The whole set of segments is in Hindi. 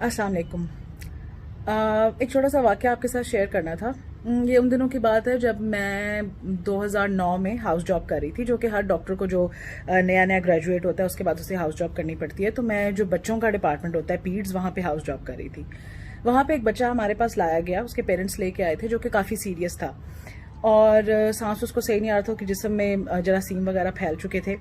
अस्सलाम वालेकुम। एक छोटा सा वाक़या आपके साथ शेयर करना था। ये उन दिनों की बात है जब मैं 2009 में हाउस जॉब कर रही थी, जो कि हर डॉक्टर को जो नया नया ग्रेजुएट होता है उसके बाद उसे हाउस जॉब करनी पड़ती है। तो मैं जो बच्चों का डिपार्टमेंट होता है पीड्स, वहाँ पे हाउस जॉब कर रही थी। वहाँ पे एक बच्चा हमारे पास लाया गया, उसके पेरेंट्स लेके आए थे, जो कि काफ़ी सीरियस था और सांस उसको सही नहीं आ रहा था कि जिस्म में जरासीम वगैरह फैल चुके थे।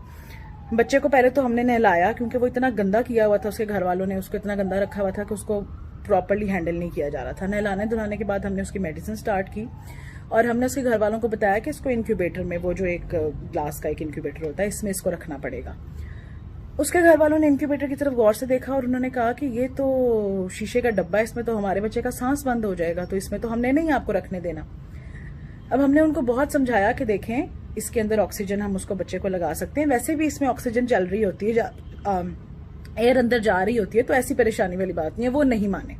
बच्चे को पहले तो हमने नहलाया, क्योंकि वो इतना गंदा किया हुआ था, उसके घर वालों ने उसको इतना गंदा रखा हुआ था कि उसको प्रॉपर्ली हैंडल नहीं किया जा रहा था। नहलाने धुलाने के बाद हमने उसकी मेडिसिन स्टार्ट की और हमने उसके घर वालों को बताया कि इसको इंक्यूबेटर में, वो जो एक ग्लास का एक इंक्यूबेटर होता है, इसमें इसको रखना पड़ेगा। उसके घर वालों ने इंक्यूबेटर की तरफ गौर से देखा और उन्होंने कहा कि ये तो शीशे का डब्बा है, इसमें तो हमारे बच्चे का सांस बंद हो जाएगा, तो इसमें तो हमने नहीं आपको रखने देना। अब हमने उनको बहुत समझाया कि देखें, इसके अंदर ऑक्सीजन हम उसको बच्चे को लगा सकते हैं, वैसे भी इसमें ऑक्सीजन चल रही होती है, एयर अंदर जा रही होती है, तो ऐसी परेशानी वाली बात नहीं है। वो नहीं माने।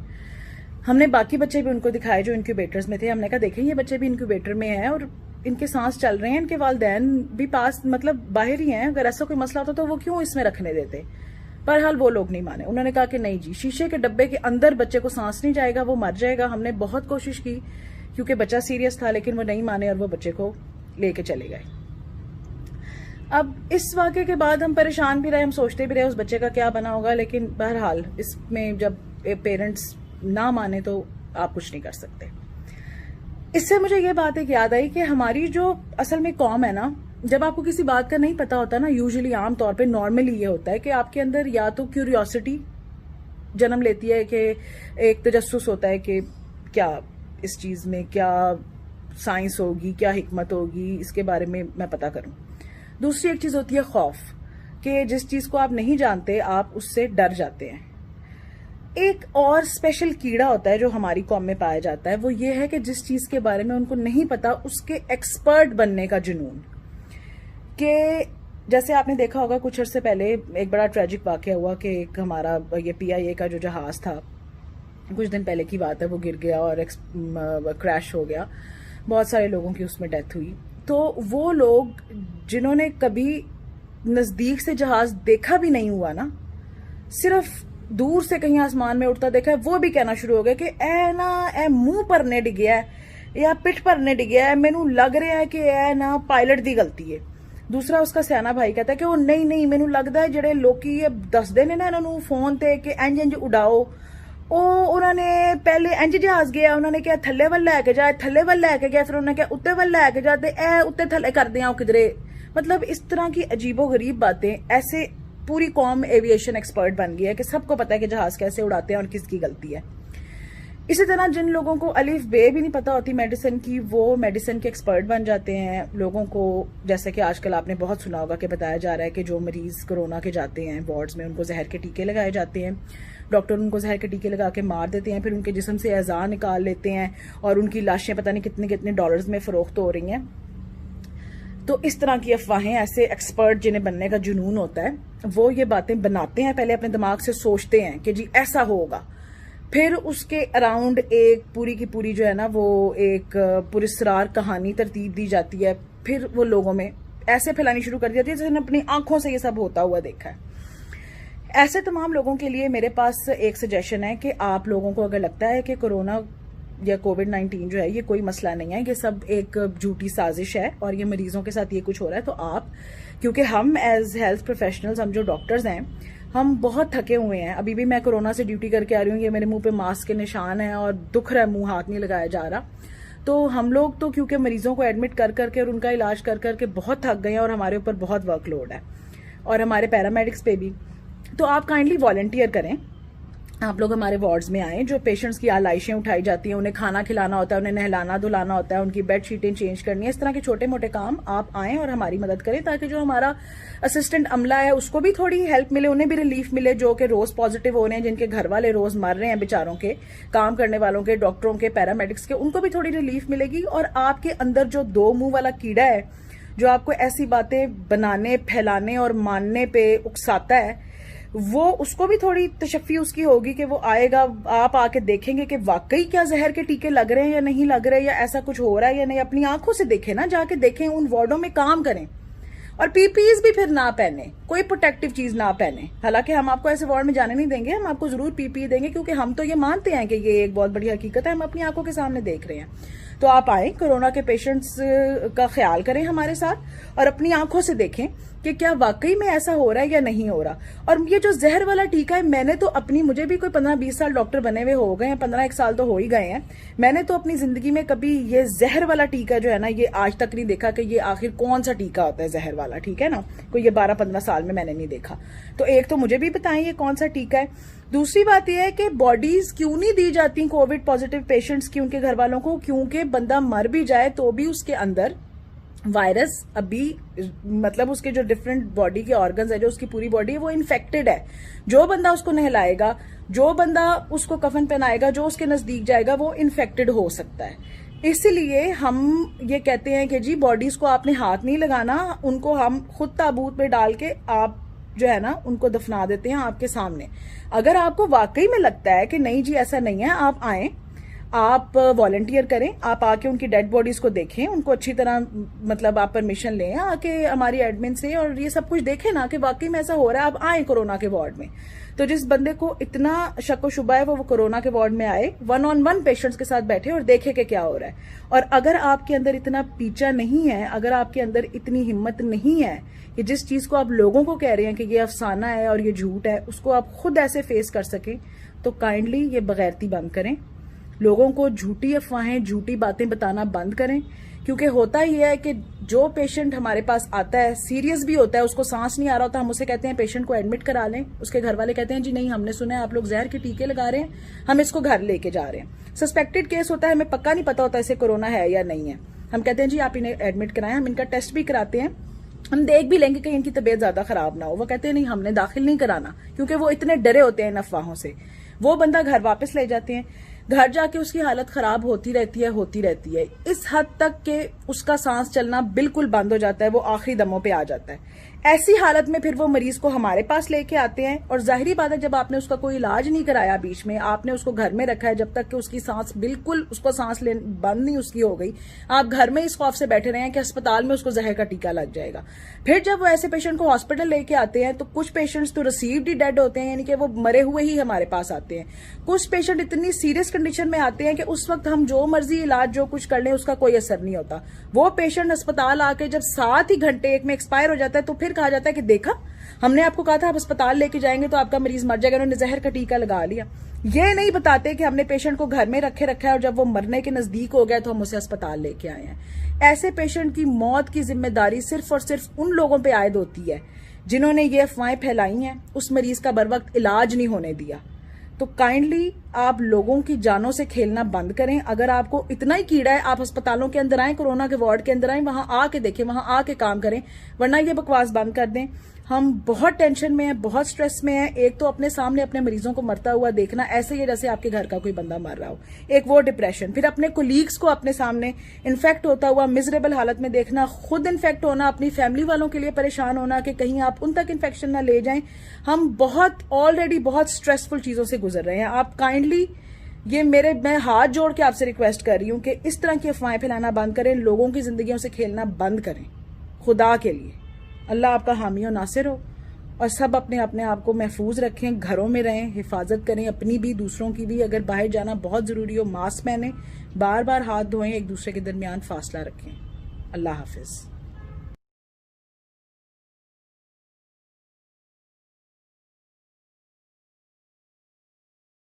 हमने बाकी बच्चे भी उनको दिखाए जो इंक्यूबेटर्स में थे। हमने कहा देखें, ये बच्चे भी इंक्यूबेटर में हैं और इनके सांस चल रहे हैं, इनके वालिदैन भी पास मतलब बाहर ही हैं, अगर ऐसा कोई मसला होता तो वो क्यों इसमें रखने देते। पर हाल वो लोग नहीं माने। उन्होंने कहा कि नहीं जी, शीशे के डब्बे के अंदर बच्चे को सांस नहीं जाएगा, वो मर जाएगा। हमने बहुत कोशिश की क्योंकि बच्चा सीरियस था, लेकिन वो नहीं माने और वो बच्चे को लेके चले गए। अब इस वाक़े के बाद हम परेशान भी रहे, हम सोचते भी रहे उस बच्चे का क्या बना होगा, लेकिन बहरहाल इसमें जब पेरेंट्स ना माने तो आप कुछ नहीं कर सकते। इससे मुझे ये बात एक याद आई कि हमारी जो असल में कौम है ना, जब आपको किसी बात का नहीं पता होता ना, यूजुअली आम तौर पे नॉर्मली ये होता है कि आपके अंदर या तो क्यूरियोसिटी जन्म लेती है कि एक तजस्सुस होता है कि क्या इस चीज़ में क्या साइंस होगी, क्या हिकमत होगी, इसके बारे में मैं पता करूं। दूसरी एक चीज़ होती है खौफ, कि जिस चीज़ को आप नहीं जानते आप उससे डर जाते हैं। एक और स्पेशल कीड़ा होता है जो हमारी कौम में पाया जाता है, वो ये है कि जिस चीज़ के बारे में उनको नहीं पता उसके एक्सपर्ट बनने का जुनून। कि जैसे आपने देखा होगा कुछ अर्से पहले एक बड़ा ट्रेजिक वाक़या हुआ कि एक हमारा ये PIA का जो जहाज़ था, कुछ दिन पहले की बात है, वो गिर गया और क्रैश हो गया। बहुत सारे लोगों की उसमें डेथ हुई। तो वो लोग जिन्होंने कभी नज़दीक से जहाज़ देखा भी नहीं हुआ ना, सिर्फ दूर से कहीं आसमान में उड़ता देखा है, वो भी कहना शुरू हो गया कि ए ना ए मुंह भरने डिग्या है या पिठ भरने डिग्या है, मैनू लग रहा है कि ए ना पायलट दी गलती है। दूसरा उसका सियाना भाई कहता है कि वो नहीं नहीं, मैनू लगता है जेडे लोकी ये दसदे ने ना इन्होंने फोन ते कि इंज इंज उड़ाओ, उन्होंने पहले इंज जहाज गया, उन्होंने क्या थले वाल लैके जाए, थले वाल लैके गया, फिर उन्होंने क्या उत्ते वाल लैके जाते, ए उत्ते थले कर दिया किधरे। मतलब इस तरह की अजीबो गरीब बातें। ऐसे पूरी कौम एविएशन एक्सपर्ट बन गई है कि सबको पता है कि जहाज कैसे उड़ाते हैं और किसकी गलती है। इसी तरह जिन लोगों को अलिफ बे भी नहीं पता होती मेडिसिन की, वो मेडिसिन के एक्सपर्ट बन जाते हैं। लोगों को, जैसे कि आजकल आपने बहुत सुना होगा कि बताया जा रहा है कि जो मरीज कोरोना के जाते हैं वार्ड्स में, उनको जहर के टीके लगाए जाते हैं। डॉक्टर उनको जहर के टीके लगा के मार देते हैं, फिर उनके जिस्म से अज़ा निकाल लेते हैं और उनकी लाशें पता नहीं कितने कितने डॉलर्स में फरोख्त हो रही हैं। तो इस तरह की अफवाहें, ऐसे एक्सपर्ट जिन्हें बनने का जुनून होता है, वो ये बातें बनाते हैं, पहले अपने दिमाग से सोचते हैं कि जी ऐसा होगा, फिर उसके अराउंड एक पूरी की पूरी जो है ना, वो एक पुरस्कार कहानी तरतीब दी जाती है। फिर वो लोगों में ऐसे फैलानी शुरू कर दी जाती है जैसे अपनी आंखों से ये सब होता हुआ देखा है। ऐसे तमाम लोगों के लिए मेरे पास एक सजेशन है कि आप लोगों को अगर लगता है कि कोरोना या कोविड-19 जो है ये कोई मसला नहीं है, ये सब एक झूठी साजिश है और ये मरीजों के साथ ये कुछ हो रहा है, तो आप, क्योंकि हम एज हेल्थ प्रोफेशनल्स, हम जो डॉक्टर्स हैं, हम बहुत थके हुए हैं। अभी भी मैं कोरोना से ड्यूटी करके आ रही हूँ, ये मेरे मुंह पे मास्क के निशान है और दुख रहा है, मुंह हाथ नहीं लगाया जा रहा। तो हम लोग तो क्योंकि मरीजों को एडमिट कर करके और उनका इलाज कर करके बहुत थक गए हैं और हमारे ऊपर बहुत वर्कलोड है और हमारे पैरामेडिक्स पे भी। तो आप काइंडली वॉलंटियर करें, आप लोग हमारे वार्ड्स में आएँ। जो पेशेंट्स की आलाइशें उठाई जाती हैं, उन्हें खाना खिलाना होता है, उन्हें नहलाना धुलाना होता है, उनकी बेड शीटें चेंज करनी है, इस तरह के छोटे मोटे काम आप आएँ और हमारी मदद करें, ताकि जो हमारा असिस्टेंट अमला है उसको भी थोड़ी हेल्प मिले, उन्हें भी रिलीफ मिले, जो कि रोज पॉजिटिव हो रहे हैं, जिनके घर वाले रोज मर रहे हैं बेचारों के, काम करने वालों के, डॉक्टरों के, पैरामेडिक्स के, उनको भी थोड़ी रिलीफ मिलेगी। और आपके अंदर जो दो मुंह वाला कीड़ा है जो आपको ऐसी बातें बनाने, फैलाने और मानने पे उकसाता है, वो उसको भी थोड़ी तशफ़ी उसकी होगी कि वो आएगा, आप आके देखेंगे कि वाकई क्या जहर के टीके लग रहे हैं या नहीं लग रहे, या ऐसा कुछ हो रहा है या नहीं। अपनी आंखों से देखें ना, जाके देखें, उन वार्डों में काम करें, और पीपीईज भी फिर ना पहने, कोई प्रोटेक्टिव चीज ना पहने। हालांकि हम आपको ऐसे वार्ड में जाने नहीं देंगे, हम आपको जरूर पीपीई देंगे, क्योंकि हम तो ये मानते हैं कि ये एक बहुत बड़ी हकीकत है, हम अपनी आंखों के सामने देख रहे हैं। तो आप आए, कोरोना के पेशेंट्स का ख्याल करें हमारे साथ और अपनी आंखों से देखें कि क्या वाकई में ऐसा हो रहा है या नहीं हो रहा। और ये जो जहर वाला टीका है, मैंने तो अपनी, मुझे भी कोई 15-20 साल डॉक्टर बने हुए हो गए हैं, 15 साल तो हो ही गए हैं, मैंने तो अपनी जिंदगी में कभी ये जहर वाला टीका जो है ना, ये आज तक नहीं देखा कि ये आखिर कौन सा टीका होता है जहर वाला, ठीक है ना। कोई ये 12-15 साल में मैंने नहीं देखा। तो एक तो मुझे भी बताएं ये कौन सा टीका है। दूसरी बात यह है कि बॉडीज क्यों नहीं दी जाती कोविड पॉजिटिव पेशेंट्स की, उनके घर वालों को, क्योंकि बंदा मर भी जाए तो भी उसके अंदर वायरस अभी, मतलब उसके जो डिफरेंट बॉडी के ऑर्गन्स है, जो उसकी पूरी बॉडी है वो इन्फेक्टेड है। जो बंदा उसको नहलाएगा, जो बंदा उसको कफन पहनाएगा, जो उसके नजदीक जाएगा, वो इन्फेक्टेड हो सकता है। इसलिए हम ये कहते हैं कि जी बॉडीज को आपने हाथ नहीं लगाना, उनको हम खुद ताबूत में डाल के आप जो है ना उनको दफना देते हैं आपके सामने। अगर आपको वाकई में लगता है कि नहीं जी ऐसा नहीं है, आप आए, आप वॉलंटियर करें, आप आके उनकी डेड बॉडीज को देखें, उनको अच्छी तरह, मतलब आप परमिशन लें आके हमारी एडमिन से, और ये सब कुछ देखें ना कि वाकई में ऐसा हो रहा है। आप आए कोरोना के वार्ड में, तो जिस बंदे को इतना शक व शुबा है वो कोरोना के वार्ड में आए, 1-on-1 पेशेंट्स के साथ बैठे और देखे कि क्या हो रहा है। और अगर आपके अंदर इतना पीछा नहीं है, अगर आपके अंदर इतनी हिम्मत नहीं है कि जिस चीज को आप लोगों को कह रहे हैं कि ये अफसाना है और ये झूठ है, उसको आप खुद ऐसे फेस कर सकें, तो काइंडली ये बगैरती बंद करें। लोगों को झूठी अफवाहें, झूठी बातें बताना बंद करें। क्योंकि होता ही है कि जो पेशेंट हमारे पास आता है सीरियस भी होता है, उसको सांस नहीं आ रहा होता, हम उसे कहते हैं पेशेंट को एडमिट करा लें, उसके घर वाले कहते हैं जी नहीं, हमने सुना है आप लोग जहर के टीके लगा रहे हैं, हम इसको घर लेके जा रहे हैं। सस्पेक्टेड केस होता है, हमें पक्का नहीं पता होता इसे कोरोना है या नहीं है, हम कहते हैं जी आप इन्हें एडमिट कराएं, हम इनका टेस्ट भी कराते हैं, हम देख भी लेंगे कि इनकी तबीयत ज्यादा खराब ना हो। वो कहते हैं नहीं, हमने दाखिल नहीं कराना, क्योंकि वो इतने डरे होते हैं इन अफवाहों से। वो बंदा घर वापस ले जाते हैं, घर जाके उसकी हालत खराब होती रहती है, इस हद तक कि उसका सांस चलना बिल्कुल बंद हो जाता है, वो आखिरी दमों पे आ जाता है। ऐसी हालत में फिर वो मरीज को हमारे पास लेके आते हैं, और जाहिर बात है जब आपने उसका कोई इलाज नहीं कराया, बीच में आपने उसको घर में रखा है जब तक कि उसकी सांस बिल्कुल, उसको सांस ले बंद नहीं उसकी हो गई, आप घर में इस खौफ से बैठे रहे हैं कि अस्पताल में उसको जहर का टीका लग जाएगा। फिर जब वो ऐसे पेशेंट को हॉस्पिटल लेके आते हैं तो कुछ पेशेंट्स तो रिसीव्ड ही डेड होते हैं, यानी कि वो मरे हुए ही हमारे पास आते हैं। कुछ पेशेंट इतनी सीरियस कंडीशन में आते हैं कि उस वक्त हम जो मर्जी इलाज जो कुछ कर लें उसका कोई असर नहीं होता। वो पेशेंट अस्पताल आके जब 7 ही घंटे एक में एक्सपायर हो जाता है, तो फिर कहा जाता है कि देखा, हमने आपको कहा था आप अस्पताल लेके जाएंगे तो आपका मरीज मर जाएगा, उन्होंने जहर का टीका लगा लिया। ये नहीं बताते कि हमने पेशेंट को घर में रखा है और जब वो मरने के नजदीक हो गया तो हम उसे अस्पताल लेके आए हैं। ऐसे पेशेंट की मौत की जिम्मेदारी सिर्फ और सिर्फ उन लोगों पे आयद होती है जिन्होंने ये अफवाहें फैलाई हैं, उस मरीज का बर वक्त इलाज नहीं होने दिया। तो काइंडली आप लोगों की जानों से खेलना बंद करें। अगर आपको इतना ही कीड़ा है, आप अस्पतालों के अंदर आए, कोरोना के वार्ड के अंदर आए, वहां आके देखें, वहां आके काम करें, वरना ये बकवास बंद कर दें। हम बहुत टेंशन में हैं, बहुत स्ट्रेस में हैं। एक तो अपने सामने अपने मरीजों को मरता हुआ देखना, ऐसे ही जैसे आपके घर का कोई बंदा मर रहा हो, एक वो डिप्रेशन। फिर अपने कोलीग्स को अपने सामने इन्फेक्ट होता हुआ मिजरेबल हालत में देखना, खुद इन्फेक्ट होना, अपनी फैमिली वालों के लिए परेशान होना कि कहीं आप उन तक इन्फेक्शन ना ले जाएं। हम ऑलरेडी बहुत स्ट्रेसफुल चीजों से गुजर रहे हैं। आप काइंडली मैं हाथ जोड़ के आपसे रिक्वेस्ट कर रही हूं कि इस तरह की अफवाहें फैलाना बंद करें, लोगों की जिंदगियों से खेलना बंद करें, खुदा के लिए। अल्लाह आपका हामी और नासिर हो, और सब अपने आप को महफूज रखें, घरों में रहें, हिफाजत करें अपनी भी, दूसरों की भी। अगर बाहर जाना बहुत जरूरी हो, मास्क पहने, बार बार हाथ धोएं, एक दूसरे के दरमियान फासला रखें। अल्लाह हाफिज।